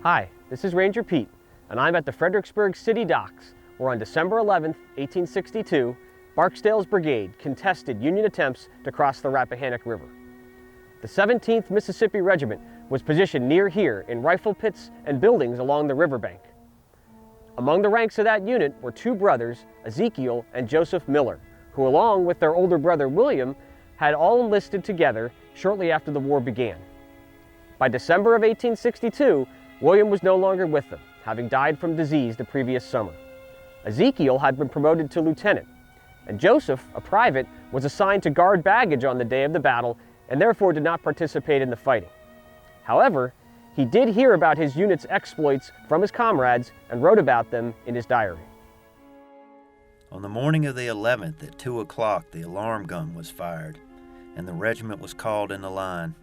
Hi, this is Ranger Pete, and I'm at the Fredericksburg City Docks, where on December 11, 1862, Barksdale's brigade contested Union attempts to cross the Rappahannock River. The 17th Mississippi Regiment was positioned near here in rifle pits and buildings along the riverbank. Among the ranks of that unit were two brothers, Ezekiel and Joseph Miller, who along with their older brother William had all enlisted together shortly after the war began. By December of 1862, William was no longer with them, having died from disease the previous summer. Ezekiel had been promoted to lieutenant, and Joseph, a private, was assigned to guard baggage on the day of the battle and therefore did not participate in the fighting. However, he did hear about his unit's exploits from his comrades and wrote about them in his diary. On the morning of the 11th at 2 o'clock, the alarm gun was fired, and the regiment was called into line.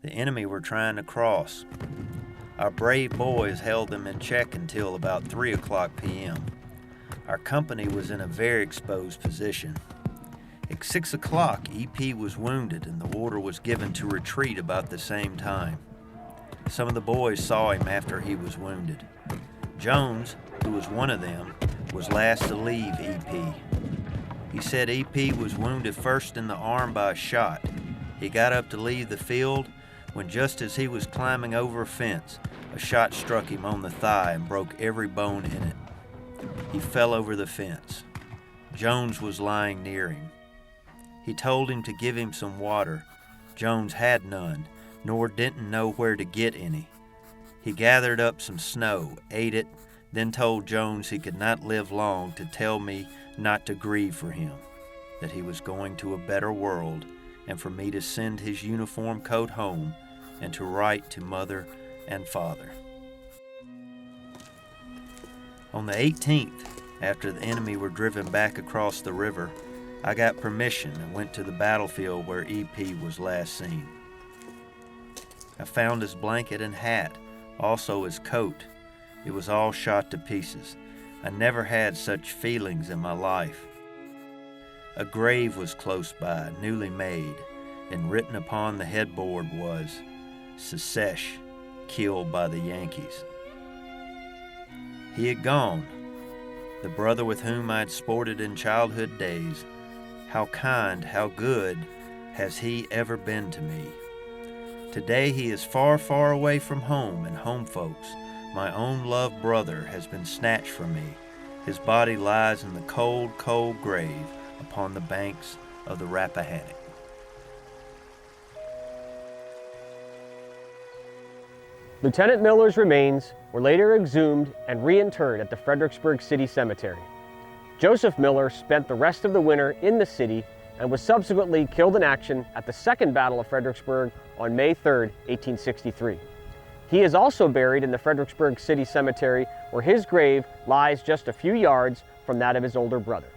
The enemy were trying to cross. Our brave boys held them in check until about 3 o'clock p.m. Our company was in a very exposed position. At 6 o'clock, EP was wounded and the order was given to retreat about the same time. Some of the boys saw him after he was wounded. Jones, who was one of them, was last to leave EP. He said EP was wounded first in the arm by a shot. He got up to leave the field when just as he was climbing over a fence, a shot struck him on the thigh and broke every bone in it. He fell over the fence. Jones was lying near him. He told him to give him some water. Jones had none, nor didn't know where to get any. He gathered up some snow, ate it, then told Jones he could not live long to tell me not to grieve for him, that he was going to a better world, and for me to send his uniform coat home and to write to mother and father. On the 18th, after the enemy were driven back across the river, I got permission and went to the battlefield where EP was last seen. I found his blanket and hat, also his coat. It was all shot to pieces. I never had such feelings in my life. A grave was close by, newly made, and written upon the headboard was, "Secesh, killed by the Yankees." He had gone, the brother with whom I had sported in childhood days. How kind, how good has he ever been to me. Today he is far, far away from home and home folks. My own loved brother has been snatched from me. His body lies in the cold, cold grave upon the banks of the Rappahannock. Lieutenant Miller's remains were later exhumed and reinterred at the Fredericksburg City Cemetery. Joseph Miller spent the rest of the winter in the city and was subsequently killed in action at the Second Battle of Fredericksburg on May 3, 1863. He is also buried in the Fredericksburg City Cemetery, where his grave lies just a few yards from that of his older brother.